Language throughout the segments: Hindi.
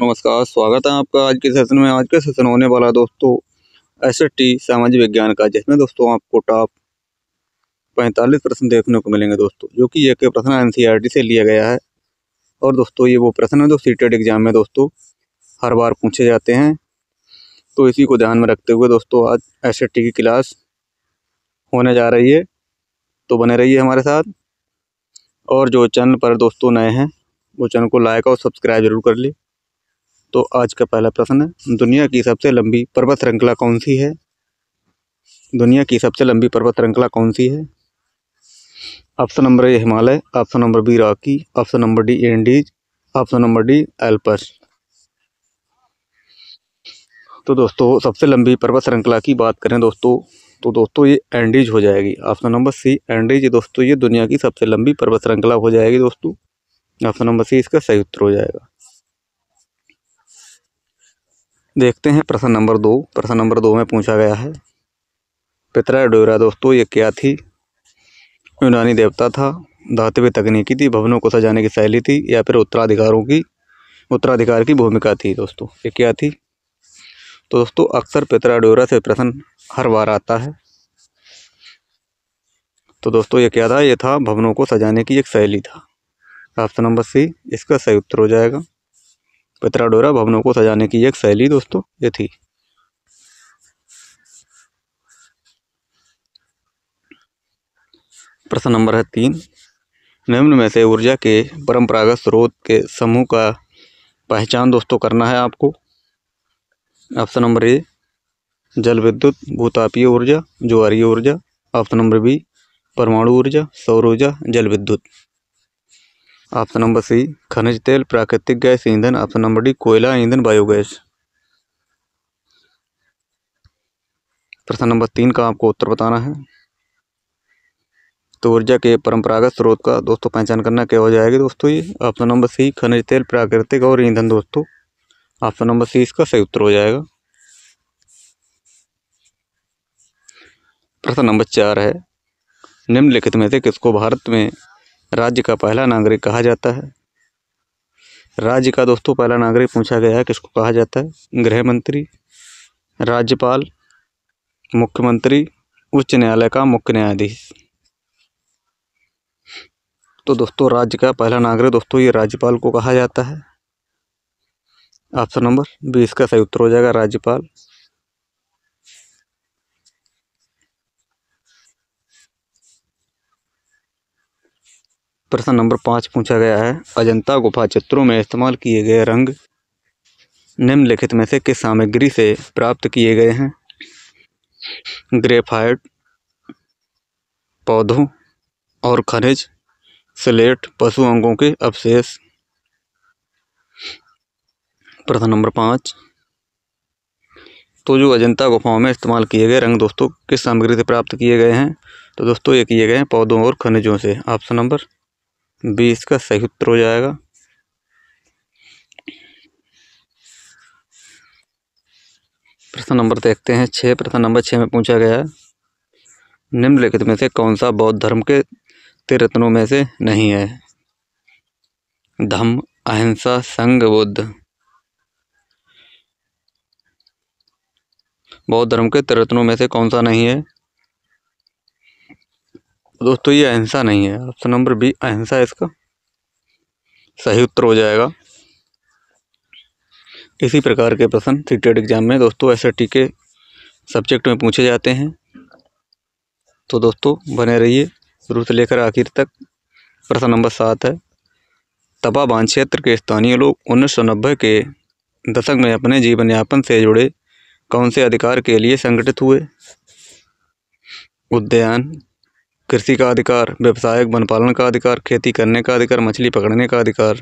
नमस्कार, स्वागत है आपका आज के सेशन में। आज का सेशन होने वाला है दोस्तों एसएसटी सामाजिक विज्ञान का, जिसमें दोस्तों आपको टॉप 45 प्रश्न देखने को मिलेंगे दोस्तों, जो कि एक प्रश्न एनसीईआरटी से लिया गया है। और दोस्तों ये वो प्रश्न है जो सीटेट एग्जाम में दोस्तों हर बार पूछे जाते हैं। तो इसी को ध्यान में रखते हुए दोस्तों आज एसएसटी की क्लास होने जा रही है, तो बने रहिए हमारे साथ। और जो चैनल पर दोस्तों नए हैं वो चैनल को लाइक और सब्सक्राइब जरूर कर ले। तो आज का पहला प्रश्न है, दुनिया की सबसे लंबी पर्वत श्रृंखला कौन सी है? दुनिया की सबसे लंबी पर्वत श्रृंखला कौन सी है? Option number A Himalaya, option number B Rocky, option number D Andes, option number D Alps. तो दोस्तों सबसे लंबी पर्वत श्रृंखला की बात करें दोस्तों, तो दोस्तों ये एंडीज हो जाएगी। ऑप्शन नंबर सी एंडीज दोस्तों ये दुनिया की सबसे लंबी पर्वत श्रृंखला हो जाएगी दोस्तों। ऑप्शन नंबर सी इसका सही उत्तर हो जाएगा। देखते हैं प्रश्न नंबर 2। प्रश्न नंबर 2 में पूछा गया है, पिथराडोरा दोस्तों ये क्या थी? यूनानी देवता था, धातुवीय तकनीकी थी, भवनों को सजाने की शैली थी, या फिर उत्तराधिकार की भूमिका थी दोस्तों? ये क्या थी? तो दोस्तों अक्सर पिथराडोरा से प्रश्न हर बार आता है। तो दोस्तों ये क्या था? ये था भवनों को सजाने की एक शैली था। ऑप्शन नंबर सी इसका सही उत्तर हो जाएगा। पिथराडोरा भवनों को सजाने की एक शैली दोस्तों ये थी। प्रश्न नंबर है 3, निम्न में से ऊर्जा के परंपरागत स्रोत के समूह का पहचान दोस्तों करना है आपको। ऑप्शन नंबर ए जल विद्युत, भूतापीय ऊर्जा, ज्वारीय ऊर्जा। ऑप्शन नंबर बी परमाणु ऊर्जा, सौर ऊर्जा, जल विद्युत। ऑप्शन नंबर सी खनिज तेल, प्राकृतिक गैस, ईंधन। ऑप्शन नंबर डी कोयला, ईंधन, बायोगैस। प्रश्न नंबर 3 का आपको उत्तर बताना है। तो ऊर्जा के परंपरागत स्रोत का दोस्तों पहचान करना क्या हो जाएगी दोस्तों? ये ऑप्शन नंबर सी खनिज तेल, प्राकृतिक और ईंधन दोस्तों। ऑप्शन नंबर सी इसका सही उत्तर हो जाएगा। प्रश्न नंबर 4 है, निम्नलिखित में से किसको भारत में राज्य का पहला नागरिक कहा जाता है? राज्य का दोस्तों पहला नागरिक पूछा गया है, किसको कहा जाता है? गृह मंत्री, राज्यपाल, मुख्यमंत्री, उच्च न्यायालय का मुख्य न्यायाधीश। तो दोस्तों राज्य का पहला नागरिक दोस्तों ये राज्यपाल को कहा जाता है। ऑप्शन नंबर बी इसका सही उत्तर हो जाएगा, राज्यपाल। प्रश्न नंबर 5 पूछा गया है, अजंता गुफा चित्रों में इस्तेमाल किए गए रंग निम्नलिखित में से किस सामग्री से प्राप्त किए गए हैं? ग्रेफाइट, पौधों और खनिज, स्लेट, पशु अंगों के अवशेष। प्रश्न नंबर 5, तो जो अजंता गुफाओं में इस्तेमाल किए गए रंग दोस्तों किस सामग्री से प्राप्त किए गए हैं? तो दोस्तों ये किए गए हैं पौधों और खनिजों से। ऑप्शन नंबर बी इसका सही उत्तर हो जाएगा। प्रश्न नंबर देखते हैं 6। प्रश्न नंबर 6 में पूछा गया है, निम्नलिखित में से कौन सा बौद्ध धर्म के त्रिरत्नों में से नहीं है? धम्म, अहिंसा, संघ, बुद्ध। बौद्ध धर्म के त्रिरत्नों में से कौन सा नहीं है? दोस्तों ये अहिंसा नहीं है। ऑप्शन नंबर बी अहिंसा इसका सही उत्तर हो जाएगा। इसी प्रकार के प्रश्न सीटेट एग्जाम में दोस्तों एसएसटी के सब्जेक्ट में पूछे जाते हैं, तो दोस्तों बने रहिए शुरू से लेकर आखिर तक। प्रश्न नंबर 7 है, तवा बांध क्षेत्र के स्थानीय लोग 1990 के दशक में अपने जीवन यापन से जुड़े कौन से अधिकार के लिए संगठित हुए? उद्यान, कृषि का अधिकार, व्यवसायिक वन पालन का अधिकार, खेती करने का अधिकार, मछली पकड़ने का अधिकार।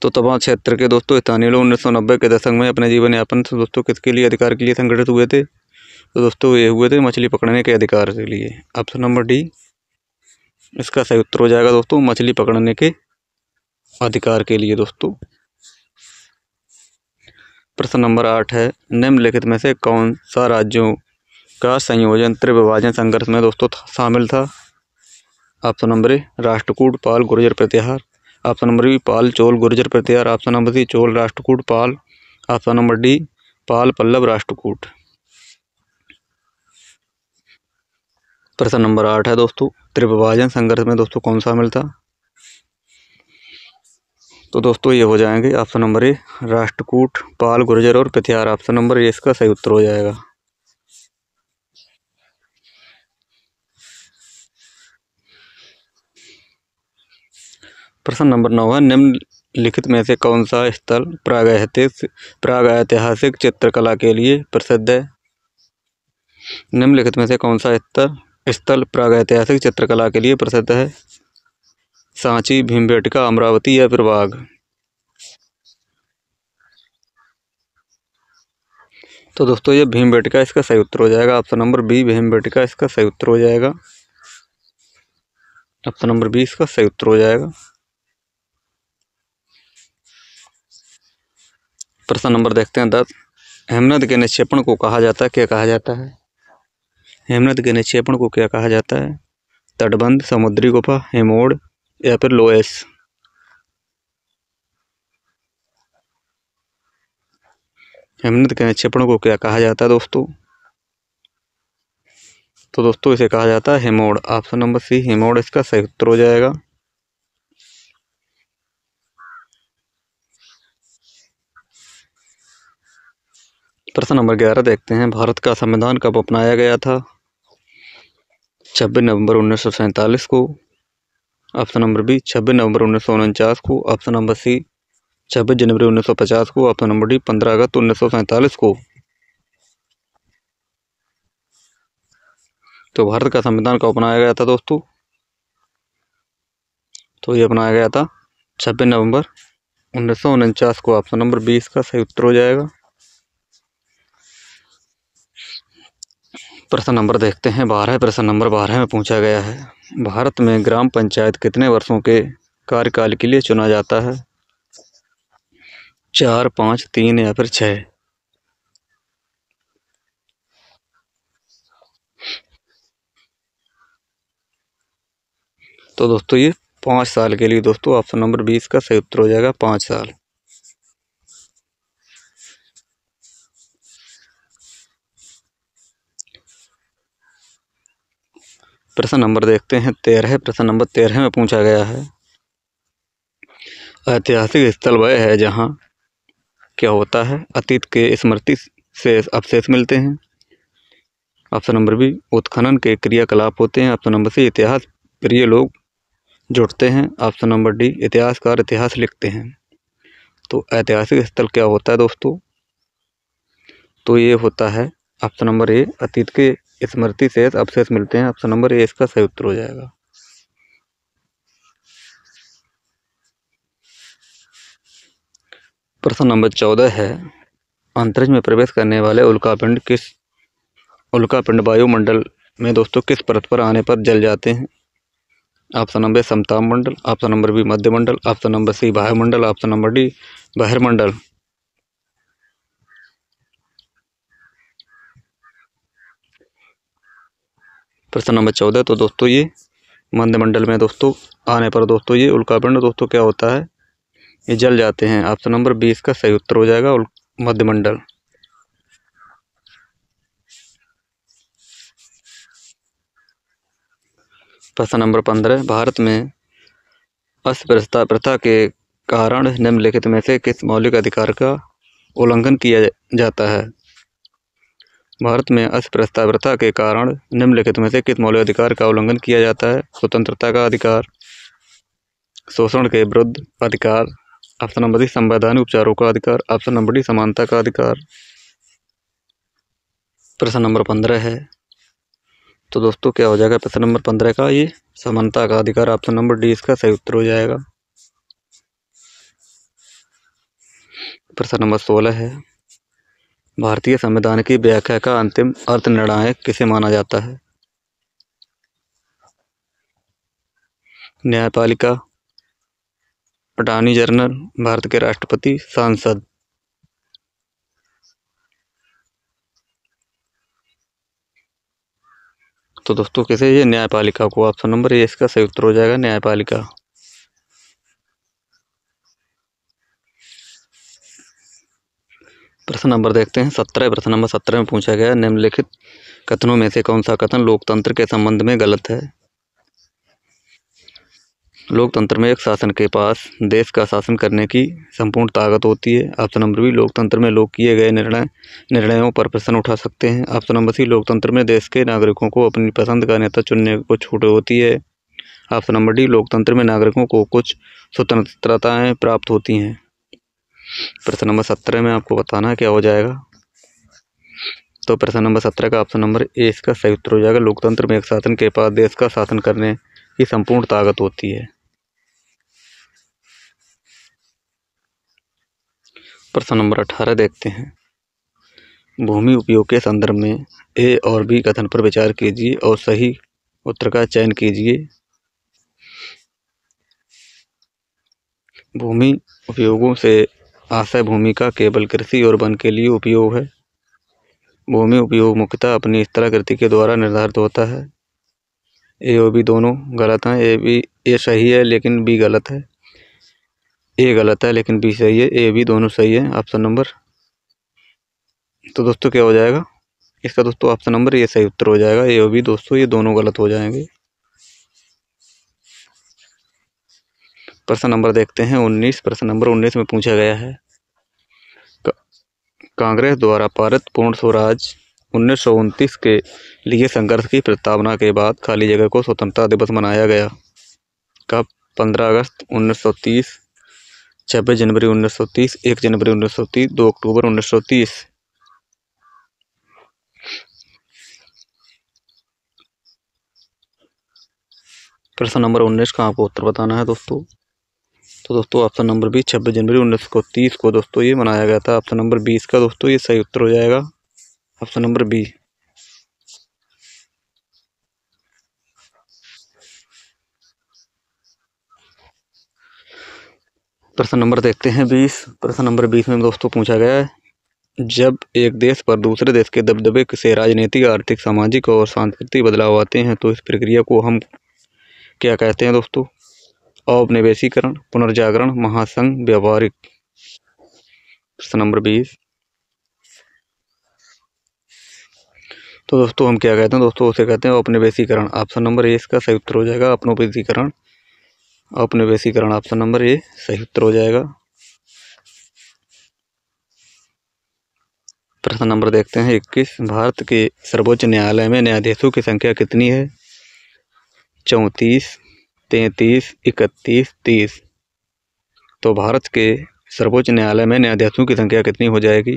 तो तवा क्षेत्र के दोस्तों स्थानीय लोग 1990 के दशक में अपने जीवन यापन से दोस्तों किसके लिए अधिकार के लिए संगठित हुए थे? तो दोस्तों ये हुए थे मछली पकड़ने के अधिकार के लिए। ऑप्शन नंबर डी इसका सही उत्तर हो जाएगा दोस्तों, मछली पकड़ने के अधिकार के लिए दोस्तों। प्रश्न नंबर 8 है, निम्नलिखित में से कौन सा राज्यों का संयोजन त्रिविभाजन संघर्ष में दोस्तों शामिल था? Option number A Rashtrakuta, Pala, Gurjara Pratihara. Option number B Pala, Chola, Gurjara, Pratihara. Option number C Chola, Rashtrakuta, Pala. Option number D Pala, Pallava, Rashtrakuta. प्रश्न नंबर 8 है दोस्तों, त्रिविभाजन संघर्ष में दोस्तों कौन सा शामिल था? तो दोस्तों ये हो जाएंगे option number A Rashtrakuta, Pala, Gurjar और प्रतिहार। ऑप्शन नंबर ए इसका सही उत्तर हो जाएगा। प्रश्न नंबर 9 है, निम्नलिखित में से कौन सा स्थल प्रागैतिहासिक चित्रकला के लिए प्रसिद्ध है? निम्नलिखित में से कौन सा स्थल प्रागैतिहासिक चित्रकला के लिए प्रसिद्ध है? सांची, भीमबेटका, अमरावती या फिर बाग? तो दोस्तों ये भीमबेटका इसका सही उत्तर हो जाएगा। ऑप्शन नंबर बी भीमबेटका इसका सही उत्तर हो जाएगा। ऑप्शन नंबर बी इसका सही उत्तर हो जाएगा। प्रश्न नंबर देखते हैं 10, हेमनद के निक्षेपण को कहा जाता है, क्या कहा जाता है? हेमनद के निक्षेपण को क्या कहा जाता है? तटबंध, समुद्री गुफा, हिमोड़ या फिर लोएस? हेमनद के निक्षेपण को क्या कहा जाता है दोस्तों? तो दोस्तों इसे कहा जाता है हिमोड़। ऑप्शन नंबर सी हिमोड़ इसका सही उत्तर हो जाएगा। प्रश्न नंबर 11 देखते हैं, भारत का संविधान कब अपनाया गया था? 26 नवंबर 1947 को। ऑप्शन नंबर बी 26 नवंबर 1949 को। ऑप्शन नंबर सी 26 जनवरी 1950 को। ऑप्शन नंबर डी 15 अगस्त 1947 को। तो भारत का संविधान कब अपनाया गया था दोस्तों? तो ये अपनाया गया था 26 नवंबर 1949 को। ऑप्शन नंबर 20 का सही उत्तर हो जाएगा। प्रश्न नंबर देखते हैं 12। प्रश्न नंबर 12 में पूछा गया है, भारत में ग्राम पंचायत कितने वर्षों के कार्यकाल के लिए चुना जाता है? 4, 5, 3 या फिर 6? तो दोस्तों ये 5 साल के लिए दोस्तों ऑप्शन नंबर 20 का सही उत्तर हो जाएगा 5 साल। प्रश्न नंबर देखते हैं 13। प्रश्न नंबर 13 में पूछा गया है, ऐतिहासिक स्थल वह है जहाँ क्या होता है? अतीत के स्मृति से अवशेष मिलते हैं। ऑप्शन नंबर बी उत्खनन के क्रियाकलाप होते हैं। ऑप्शन नंबर सी इतिहास प्रिय लोग जुड़ते हैं। ऑप्शन नंबर डी इतिहासकार इतिहास लिखते हैं। तो ऐतिहासिक स्थल क्या होता है दोस्तों? तो ये होता है ऑप्शन नंबर ए अतीत के स्मृति से अवशेष मिलते हैं। ऑप्शन नंबर ए इसका सही उत्तर हो जाएगा। प्रश्न नंबर 14 है, अंतरिक्ष में प्रवेश करने वाले उल्कापिंड वायुमंडल में दोस्तों किस परत पर आने पर जल जाते हैं? ऑप्शन नंबर समताप मंडल। ऑप्शन नंबर बी मध्यमंडल। ऑप्शन नंबर सी वायुमंडल। ऑप्शन नंबर डी बहिर्मंडल। प्रश्न नंबर 14 तो दोस्तों ये मध्यमंडल में दोस्तों आने पर दोस्तों ये उल्कापिंड दोस्तों क्या होता है? ये जल जाते हैं। ऑप्शन नंबर 20 का सही उत्तर हो जाएगा मध्यमंडल। प्रश्न नंबर 15, भारत में अस्पृश्यता प्रथा के कारण निम्नलिखित में से किस मौलिक अधिकार का उल्लंघन किया जाता है? भारत में अस्पृश्यता प्रथा के कारण निम्नलिखित में से किस मौलिक अधिकार का उल्लंघन किया जाता है? स्वतंत्रता का अधिकार, शोषण के विरुद्ध अधिकार। ऑप्शन नंबर डी संवैधानिक उपचारों का अधिकार। ऑप्शन नंबर डी समानता का अधिकार। प्रश्न नंबर 15 है, तो दोस्तों क्या हो जाएगा प्रश्न नंबर 15 का? ये समानता का अधिकार। ऑप्शन नंबर डी इसका सही उत्तर हो जाएगा। प्रश्न नंबर 16 है, भारतीय संविधान की व्याख्या का अंतिम अर्थ निर्णायक किसे माना जाता है? न्यायपालिका, अटॉर्नी जनरल, भारत के राष्ट्रपति, सांसद? तो दोस्तों किसे? ये न्यायपालिका को। ऑप्शन नंबर ए इसका सही उत्तर हो जाएगा न्यायपालिका। प्रश्न नंबर देखते हैं 17। प्रश्न नंबर 17 में पूछा गया, निम्नलिखित कथनों में से कौन सा कथन लोकतंत्र के संबंध में गलत है। लोकतंत्र में एक शासन के पास देश का शासन करने की संपूर्ण ताकत होती है। ऑप्शन नंबर बी, लोकतंत्र में लोग किए गए निर्णयों पर प्रश्न उठा सकते हैं। ऑप्शन नंबर सी, लोकतंत्र में देश के नागरिकों को अपनी पसंद का नेता चुनने को छूट होती है। ऑप्शन नंबर डी, लोकतंत्र में नागरिकों को कुछ स्वतंत्रताएं प्राप्त होती हैं। प्रश्न नंबर 17 में आपको बताना है क्या हो जाएगा। तो प्रश्न नंबर 17 का ऑप्शन नंबर ए इसका सही उत्तर हो जाएगा। लोकतंत्र में एक शासन के पास देश का शासन करने की संपूर्ण ताकत होती है। प्रश्न नंबर 18 देखते हैं, भूमि उपयोग के संदर्भ में ए और बी कथन पर विचार कीजिए और सही उत्तर का चयन कीजिए। भूमि उपयोगों से आशय भूमि का केवल कृषि और वन के लिए उपयोग है। भूमि उपयोग मुख्यतः अपनी स्थलाकृति के द्वारा निर्धारित होता है। ए और बी दोनों गलत हैं। ए सही है लेकिन बी गलत है। ए गलत है लेकिन बी सही है। ए बी दोनों सही है। ऑप्शन नंबर, तो दोस्तों क्या हो जाएगा इसका दोस्तों, ऑप्शन नंबर ये सही उत्तर हो जाएगा। ए और बी दोस्तों ये दोनों गलत हो जाएंगे। प्रश्न नंबर देखते हैं 19। प्रश्न नंबर 19 में पूछा गया है, कांग्रेस द्वारा पारित पूर्ण स्वराज 1929 के लिए संघर्ष की प्रस्तावना के बाद खाली जगह को स्वतंत्रता दिवस मनाया गया कब। 15 अगस्त 1930, 26 जनवरी 1930, 1 जनवरी 1930, 2 अक्टूबर 1930। प्रश्न नंबर 19 का आपको उत्तर बताना है दोस्तों। तो दोस्तों ऑप्शन नंबर बी 26 जनवरी 1930 को दोस्तों ये मनाया गया था। ऑप्शन नंबर 20 का दोस्तों ये सही उत्तर हो जाएगा। Option number B. प्रश्न नंबर देखते हैं 20। प्रश्न नंबर 20 में दोस्तों पूछा गया है, जब एक देश पर दूसरे देश के दबदबे से राजनीतिक, आर्थिक, सामाजिक और सांस्कृतिक बदलाव आते हैं तो इस प्रक्रिया को हम क्या कहते हैं दोस्तों। औपनिवेशीकरण, पुनर्जागरण, महासंघ, व्यापारिक। प्रश्न नंबर 20। तो दोस्तों हम क्या कहते हैं दोस्तों, उसे कहते हैं औपनिवेशीकरण। ऑप्शन नंबर ए इसका सही उत्तर हो जाएगा। औपनिवेशीकरण, औपनिवेशीकरण ऑप्शन नंबर ए सही उत्तर हो जाएगा। प्रश्न नंबर देखते हैं 21। भारत के सर्वोच्च न्यायालय में न्यायाधीशों की संख्या कितनी है। 34, 33, 31, 30। तो भारत के सर्वोच्च न्यायालय में न्यायाधीशों की संख्या कितनी हो जाएगी।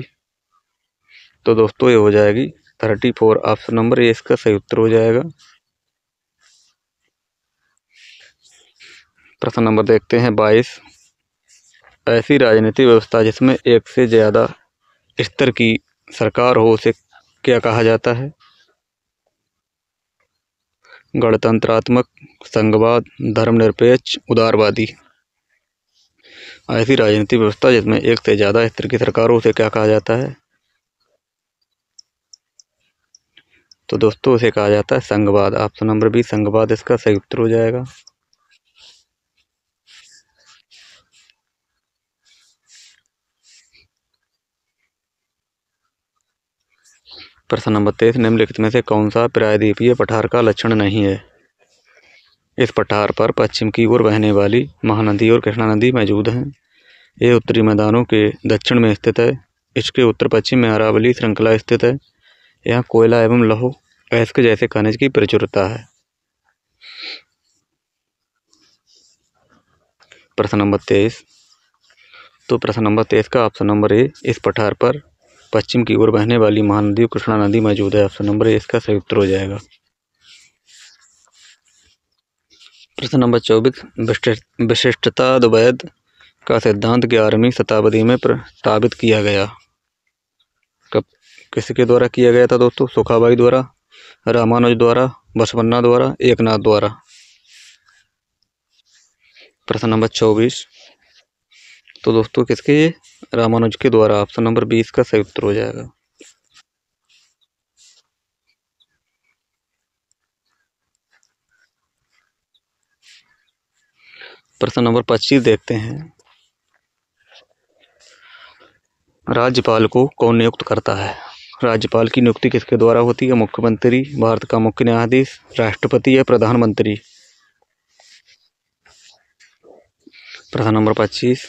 तो दोस्तों ये हो जाएगी 34। ऑप्शन नंबर ए इसका सही उत्तर हो जाएगा। प्रश्न नंबर देखते हैं 22। ऐसी राजनीतिक व्यवस्था जिसमें एक से ज़्यादा स्तर की सरकार हो उसे क्या कहा जाता है। गणतंत्रात्मक, संघवाद, धर्मनिरपेक्ष, उदारवादी। ऐसी राजनीतिक व्यवस्था जिसमें एक से ज़्यादा स्तर की सरकार हो उसे क्या कहा जाता है। तो दोस्तों उसे कहा जाता है संघवाद। ऑप्शन नंबर बी संघवाद इसका सही उत्तर हो जाएगा। प्रश्न नंबर 23। निम्नलिखित में से कौन सा प्रायद्वीपीय पठार का लक्षण नहीं है। इस पठार पर पश्चिम की ओर बहने वाली महानदी और कृष्णा नदी मौजूद हैं। ये उत्तरी मैदानों के दक्षिण में स्थित है। इसके उत्तर पश्चिम में अरावली श्रृंखला स्थित है। यहाँ कोयला एवं लौह अयस्क जैसे खनिज की प्रचुरता है। प्रश्न नंबर 23। तो प्रश्न नंबर 23 का ऑप्शन नंबर ए इस पठार पर पश्चिम की ओर बहने वाली महानदी और कृष्णा नदी मौजूद है। ऑप्शन नंबर ए इसका सही उत्तर हो जाएगा। प्रश्न नंबर 24। विशिष्टताद्वैध का सिद्धांत 11वीं शताब्दी में प्रस्तावित किया गया कब, किसके द्वारा किया गया था दोस्तों। सुखाबाई द्वारा, रामानुज द्वारा, बसवन्ना द्वारा, एकनाथ द्वारा। प्रश्न नंबर 24। तो दोस्तों किसके, रामानुज के द्वारा। ऑप्शन नंबर 20 का सही उत्तर हो जाएगा। प्रश्न नंबर 25 देखते हैं, राज्यपाल को कौन नियुक्त करता है? राज्यपाल की नियुक्ति किसके द्वारा होती है? मुख्यमंत्री, भारत का मुख्य न्यायाधीश, राष्ट्रपति या प्रधानमंत्री? प्रश्न नंबर 25।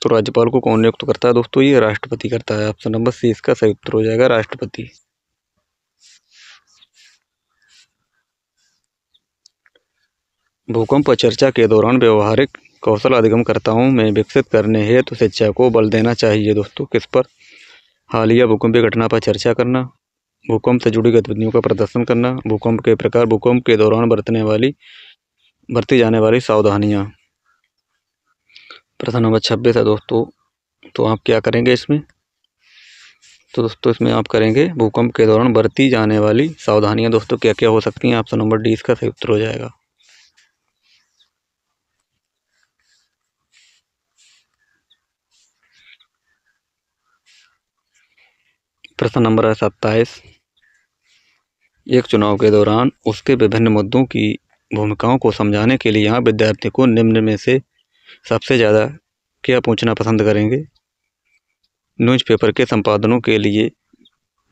तो राज्यपाल को कौन नियुक्त करता है दोस्तों? ये राष्ट्रपति करता है। ऑप्शन नंबर सी इसका सही उत्तर हो जाएगा, राष्ट्रपति। भूकंप चर्चा के दौरान व्यवहारिक कौशल अधिगमकर्ताओं में विकसित करने हेतु शिक्षा को बल देना चाहिए दोस्तों। किस पर? हालिया भूकंपीय घटना पर चर्चा करना, भूकंप से जुड़ी गतिविधियों का प्रदर्शन करना, भूकंप के प्रकार, भूकंप के दौरान बरती जाने वाली सावधानियां। प्रश्न नंबर 26 है दोस्तों। तो आप क्या करेंगे इसमें? तो दोस्तों इसमें आप करेंगे भूकंप के दौरान बरती जाने वाली सावधानियां दोस्तों क्या क्या हो सकती हैं? ऑप्शन नंबर डी इसका सही उत्तर हो जाएगा। प्रश्न नंबर 27। एक चुनाव के दौरान उसके विभिन्न मुद्दों की भूमिकाओं को समझाने के लिए यहाँ विद्यार्थी को निम्न में से सबसे ज़्यादा क्या पूछना पसंद करेंगे? न्यूज़पेपर के संपादनों के लिए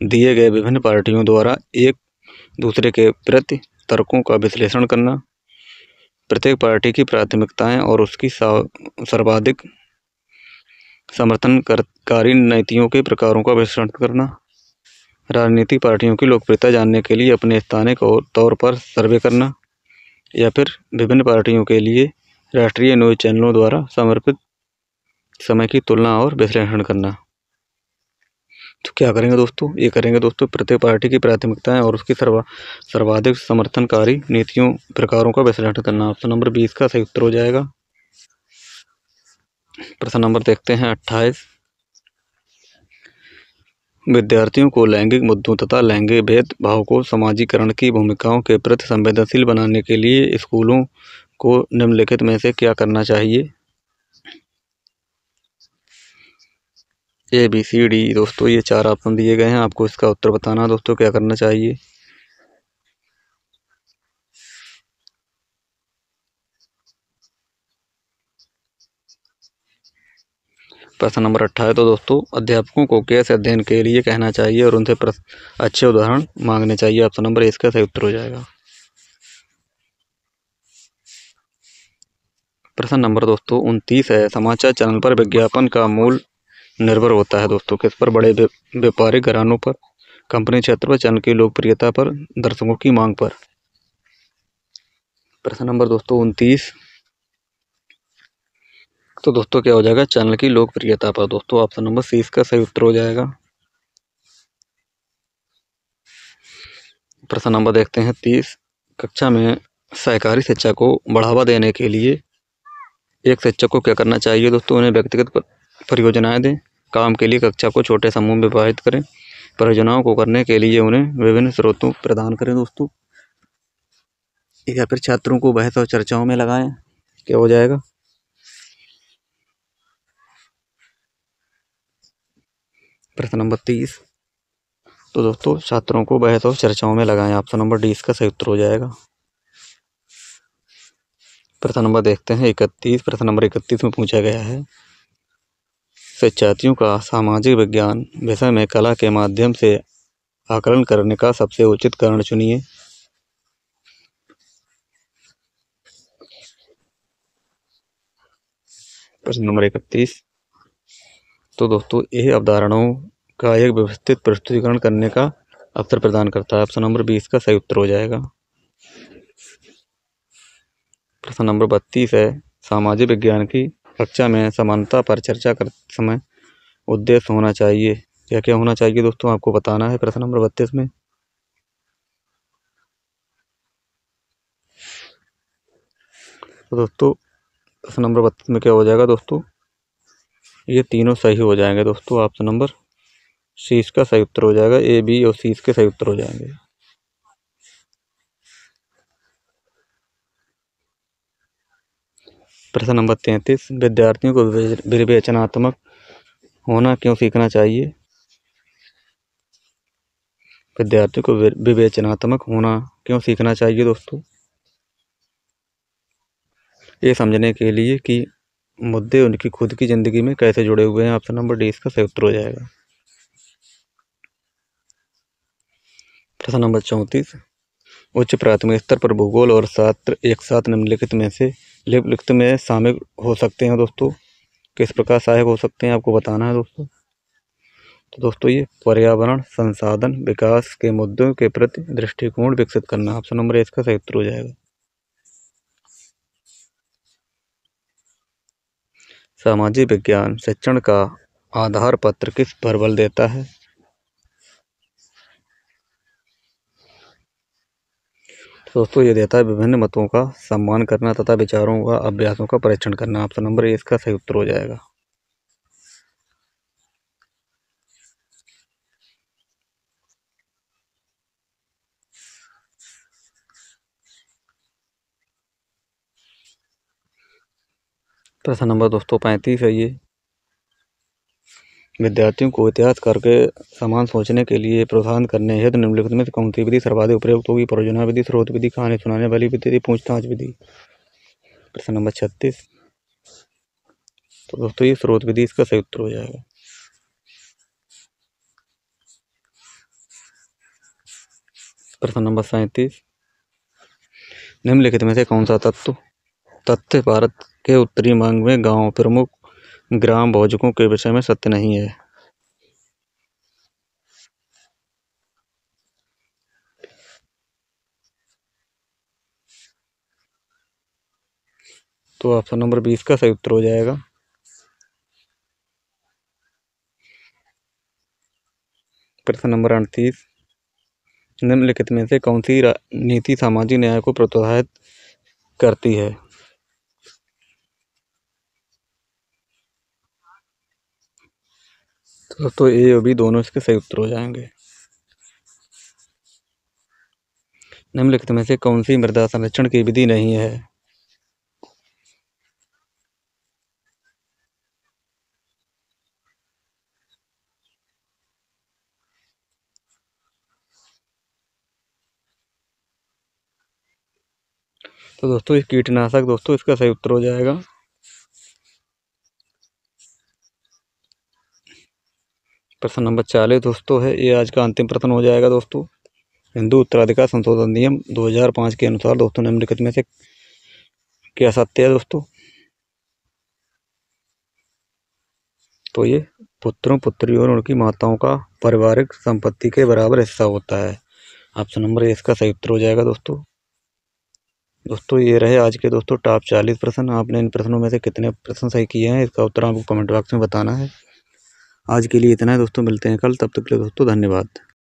दिए गए विभिन्न पार्टियों द्वारा एक दूसरे के प्रति तर्कों का विश्लेषण करना, प्रत्येक पार्टी की प्राथमिकताएं और उसकी सर्वाधिक समर्थनकारी नीतियों के प्रकारों का विश्लेषण करना, राजनीतिक पार्टियों की लोकप्रियता जानने के लिए अपने स्थानिक तौर पर सर्वे करना, या फिर विभिन्न पार्टियों के लिए राष्ट्रीय न्यूज़ चैनलों द्वारा समर्पित समय की तुलना और विश्लेषण करना। तो क्या करेंगे दोस्तों? ये करेंगे दोस्तों प्रत्येक पार्टी की प्राथमिकताएं और उसकी सर्वाधिक समर्थनकारी नीतियों प्रकारों का विश्लेषण करना। ऑप्शन नंबर 20 का सही उत्तर हो जाएगा। प्रश्न नंबर देखते हैं 28। विद्यार्थियों को लैंगिक मुद्दों तथा लैंगिक भेदभाव को समाजीकरण की भूमिकाओं के प्रति संवेदनशील बनाने के लिए स्कूलों को निम्नलिखित में से क्या करना चाहिए? ABCD दोस्तों ये 4 ऑप्शन दिए गए हैं, आपको इसका उत्तर बताना दोस्तों क्या करना चाहिए। प्रश्न नंबर 28। तो दोस्तों अध्यापकों को केस अध्ययन के लिए कहना चाहिए और उनसे अच्छे उदाहरण मांगने चाहिए। ऑप्शन नंबर इसका सही उत्तर हो जाएगा। प्रश्न नंबर दोस्तों 29 है। समाचार चैनल पर विज्ञापन का मूल निर्भर होता है दोस्तों किस पर? बड़े व्यापारिक घरानों पर, कंपनी क्षेत्र पर, चैनल की लोकप्रियता पर, दर्शकों की मांग पर। प्रश्न नंबर दोस्तों 29। तो दोस्तों क्या हो जाएगा? चैनल की लोकप्रियता पर दोस्तों। ऑप्शन नंबर सी इसका सही उत्तर हो जाएगा। प्रश्न नंबर देखते हैं 30। कक्षा में सहकारी शिक्षा को बढ़ावा देने के लिए एक शिक्षक को क्या करना चाहिए दोस्तों? उन्हें व्यक्तिगत परियोजनाएं दें, काम के लिए कक्षा को छोटे समूह में विभाजित करें, परियोजनाओं को करने के लिए उन्हें विभिन्न स्रोतों प्रदान करें दोस्तों, या फिर छात्रों को बहस और चर्चाओं में लगाएं। क्या हो जाएगा? प्रश्न नंबर 30। तो दोस्तों छात्रों को बहस और चर्चाओं में लगाएं। ऑप्शन नंबर डी इसका सही उत्तर हो जाएगा। प्रश्न नंबर देखते हैं 31। प्रश्न नंबर 31 में पूछा गया है शिक्षार्थियों का सामाजिक विज्ञान विषय में कला के माध्यम से आकलन करने का सबसे उचित कारण चुनिए। प्रश्न नंबर 31। तो दोस्तों यह अवधारणाओं का एक व्यवस्थित प्रस्तुतिकरण करने का अवसर प्रदान करता है। ऑप्शन नंबर 20 का सही उत्तर हो जाएगा। प्रश्न नंबर 32 है। सामाजिक विज्ञान की कक्षा में समानता पर चर्चा करते समय उद्देश्य होना चाहिए। क्या क्या होना चाहिए दोस्तों? आपको बताना है प्रश्न नंबर 32 में। तो दोस्तों प्रश्न नंबर 32 में क्या हो जाएगा दोस्तों? ये तीनों सही हो जाएंगे दोस्तों। ऑप्शन नंबर सी इसका सही उत्तर हो जाएगा। A, B और C इसके सही उत्तर हो जाएंगे। प्रश्न नंबर 33। विद्यार्थियों को विवेचनात्मक होना क्यों सीखना चाहिए? विद्यार्थियों को विवेचनात्मक होना क्यों सीखना चाहिए दोस्तों? ये समझने के लिए कि मुद्दे उनकी खुद की ज़िंदगी में कैसे जुड़े हुए हैं। ऑप्शन नंबर डी इसका सही उत्तर हो जाएगा। प्रश्न नंबर 34, उच्च प्राथमिक स्तर पर भूगोल और शास्त्र एक साथ निम्नलिखित में से निम्नलिखित में शामिल हो सकते हैं दोस्तों। किस प्रकार सहायक हो सकते हैं आपको बताना है दोस्तों। तो दोस्तों ये पर्यावरण संसाधन विकास के मुद्दों के प्रति दृष्टिकोण विकसित करना। ऑप्शन नंबर ए इसका सही उत्तर हो जाएगा। सामाजिक विज्ञान शिक्षण का आधार पत्र किस पर बल देता है। दोस्तों ये देता है विभिन्न मतों का सम्मान करना तथा विचारों व अभ्यासों का परीक्षण करना। ऑप्शन नंबर ए इसका सही उत्तर हो जाएगा। प्रश्न नंबर दोस्तों 35 है ये। विद्यार्थियों को इतिहास करके समान सोचने के लिए प्रोत्साहन करने हेतु निम्नलिखित में से कौन सी विधि सर्वाधिक उपयुक्त होगी। परियोजना विधि, स्रोत विधि, कहानी सुनाने वाली विधि, पूछताछ विधि। प्रश्न नंबर 36, तो दोस्तों ये स्रोत विधि इसका सही उत्तर हो जाएगा। प्रश्न नंबर 37, निम्नलिखित में से कौन सा तथ्य भारत के उत्तरी भाग में गांव प्रमुख ग्राम भोजकों के विषय में सत्य नहीं है। तो ऑप्शन नंबर 20 का सही उत्तर हो जाएगा। प्रश्न नंबर 38, निम्नलिखित में से कौन सी नीति सामाजिक न्याय को प्रोत्साहित करती है। तो ए और बी दोनों इसके सही उत्तर हो जाएंगे। निम्नलिखित में से कौन सी मृदा संरक्षण की विधि नहीं है। तो दोस्तों ये कीटनाशक दोस्तों इसका सही उत्तर हो जाएगा। प्रश्न नंबर 40 दोस्तों है ये आज का अंतिम प्रश्न हो जाएगा दोस्तों। हिंदू उत्तराधिकार संशोधन नियम 2005 के अनुसार दोस्तों निम्नलिखित में से क्या सत्य है दोस्तों। तो ये पुत्रों पुत्रियों और उनकी माताओं का पारिवारिक संपत्ति के बराबर हिस्सा होता है। ऑप्शन नंबर ए इसका सही उत्तर हो जाएगा दोस्तों। दोस्तों ये रहे आज के दोस्तों टॉप 40 प्रश्न। आपने इन प्रश्नों में से कितने प्रश्न सही किए हैं इसका उत्तर आपको कमेंट बॉक्स में बताना है। आज के लिए इतना है दोस्तों, मिलते हैं कल, तब तक के लिए दोस्तों धन्यवाद।